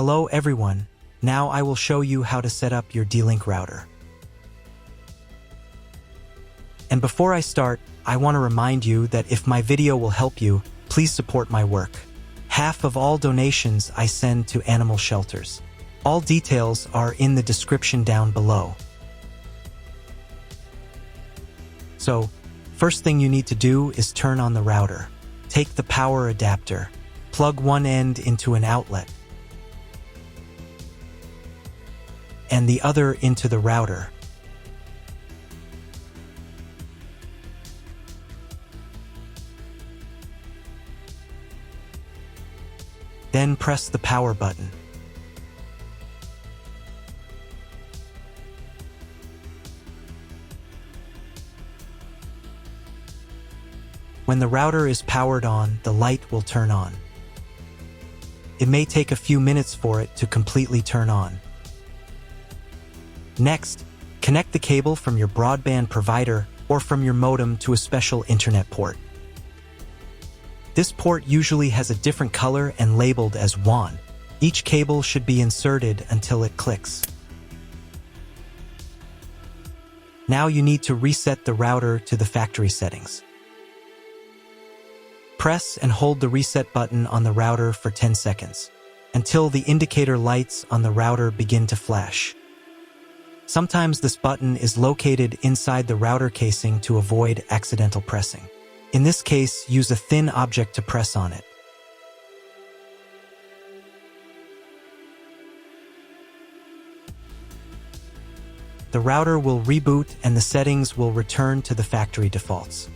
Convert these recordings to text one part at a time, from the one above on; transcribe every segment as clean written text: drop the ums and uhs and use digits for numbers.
Hello everyone, now I will show you how to set up your D-Link router. And before I start, I want to remind you that if my video will help you, please support my work. Half of all donations I send to animal shelters. All details are in the description down below. So, first thing you need to do is turn on the router. Take the power adapter, plug one end into an outlet, and the other into the router. Then press the power button. When the router is powered on, the light will turn on. It may take a few minutes for it to completely turn on. Next, connect the cable from your broadband provider or from your modem to a special internet port. This port usually has a different color and labeled as WAN. Each cable should be inserted until it clicks. Now you need to reset the router to the factory settings. Press and hold the reset button on the router for 10 seconds, until the indicator lights on the router begin to flash. Sometimes this button is located inside the router casing to avoid accidental pressing. In this case, use a thin object to press on it. The router will reboot and the settings will return to the factory defaults.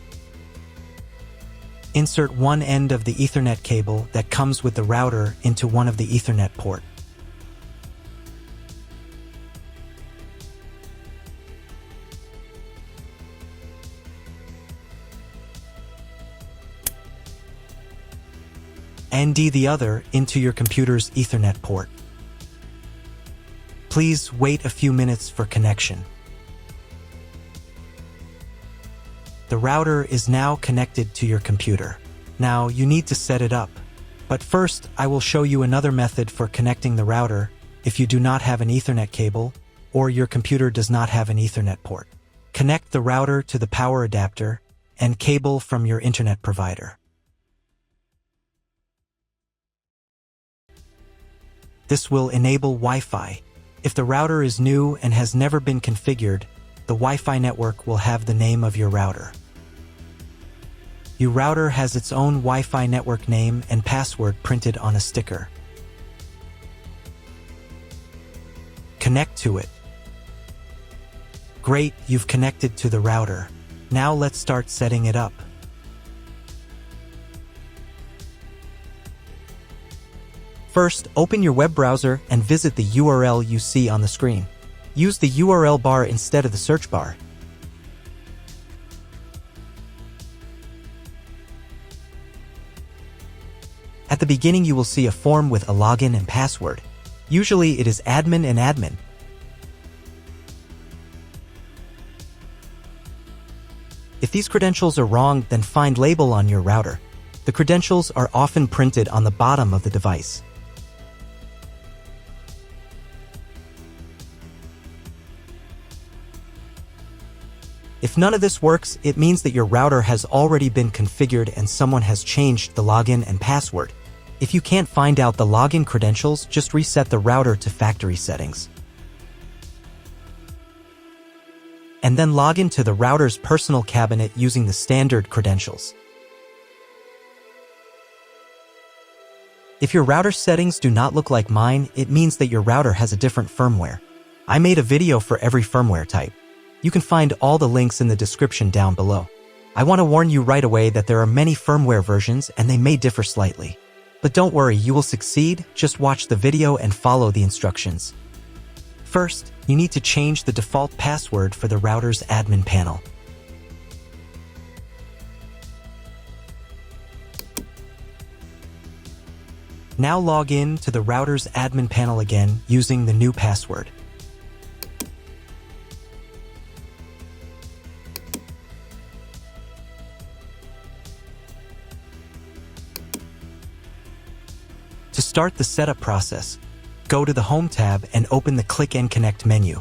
Insert one end of the Ethernet cable that comes with the router into one of the Ethernet port. And the other into your computer's Ethernet port. Please wait a few minutes for connection. The router is now connected to your computer. Now you need to set it up. But first, I will show you another method for connecting the router if you do not have an Ethernet cable or your computer does not have an Ethernet port. Connect the router to the power adapter and cable from your internet provider. This will enable Wi-Fi. If the router is new and has never been configured, the Wi-Fi network will have the name of your router. Your router has its own Wi-Fi network name and password printed on a sticker. Connect to it. Great, you've connected to the router. Now let's start setting it up. First, open your web browser and visit the URL you see on the screen. Use the URL bar instead of the search bar. At the beginning, you will see a form with a login and password. Usually, it is admin and admin. If these credentials are wrong, then find label on your router. The credentials are often printed on the bottom of the device. If none of this works, it means that your router has already been configured and someone has changed the login and password. If you can't find out the login credentials, just reset the router to factory settings. And then log into the router's personal cabinet using the standard credentials. If your router settings do not look like mine, it means that your router has a different firmware. I made a video for every firmware type. You can find all the links in the description down below. I want to warn you right away that there are many firmware versions and they may differ slightly. But don't worry, you will succeed. Just watch the video and follow the instructions. First, you need to change the default password for the router's admin panel. Now log in to the router's admin panel again using the new password. To start the setup process, go to the Home tab and open the Click and Connect menu.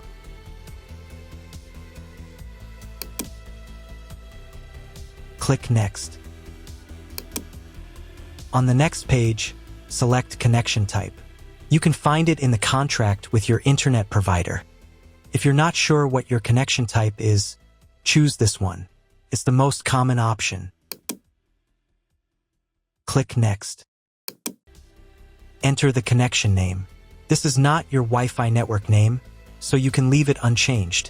Click Next. On the next page, select Connection Type. You can find it in the contract with your internet provider. If you're not sure what your connection type is, choose this one. It's the most common option. Click Next. Enter the connection name. This is not your Wi-Fi network name, so you can leave it unchanged.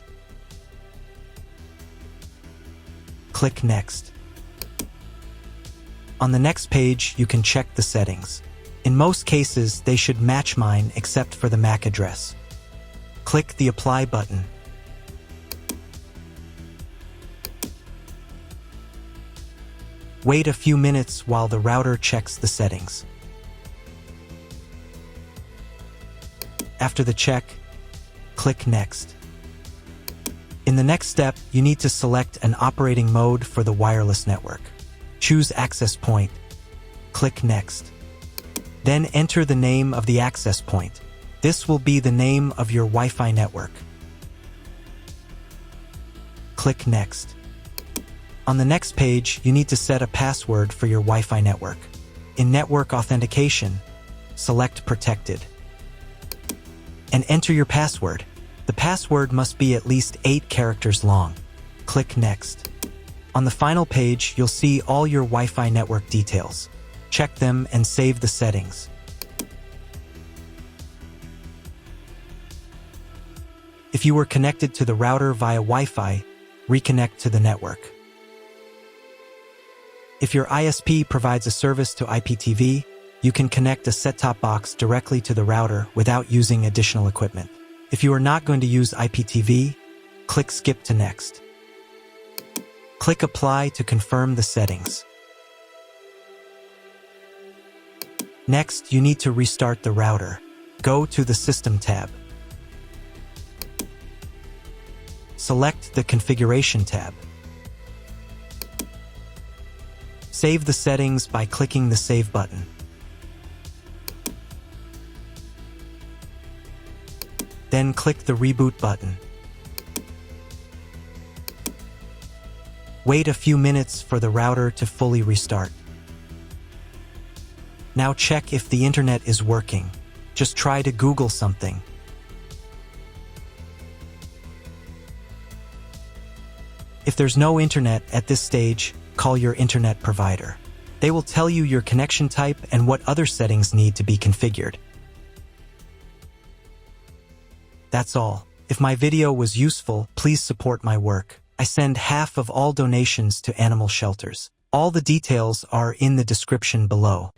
Click Next. On the next page, you can check the settings. In most cases, they should match mine except for the MAC address. Click the Apply button. Wait a few minutes while the router checks the settings. After the check, click Next. In the next step, you need to select an operating mode for the wireless network. Choose Access Point. Click Next. Then enter the name of the access point. This will be the name of your Wi-Fi network. Click Next. On the next page, you need to set a password for your Wi-Fi network. In Network Authentication, select Protected. And enter your password. The password must be at least 8 characters long. Click Next. On the final page, you'll see all your Wi-Fi network details. Check them and save the settings. If you were connected to the router via Wi-Fi, reconnect to the network. If your ISP provides a service to IPTV, you can connect a set-top box directly to the router without using additional equipment. If you are not going to use IPTV, click Skip to Next. Click Apply to confirm the settings. Next, you need to restart the router. Go to the System tab. Select the Configuration tab. Save the settings by clicking the Save button. Then click the Reboot button. Wait a few minutes for the router to fully restart. Now check if the internet is working. Just try to Google something. If there's no internet at this stage, call your internet provider. They will tell you your connection type and what other settings need to be configured. That's all. If my video was useful, please support my work. I send half of all donations to animal shelters. All the details are in the description below.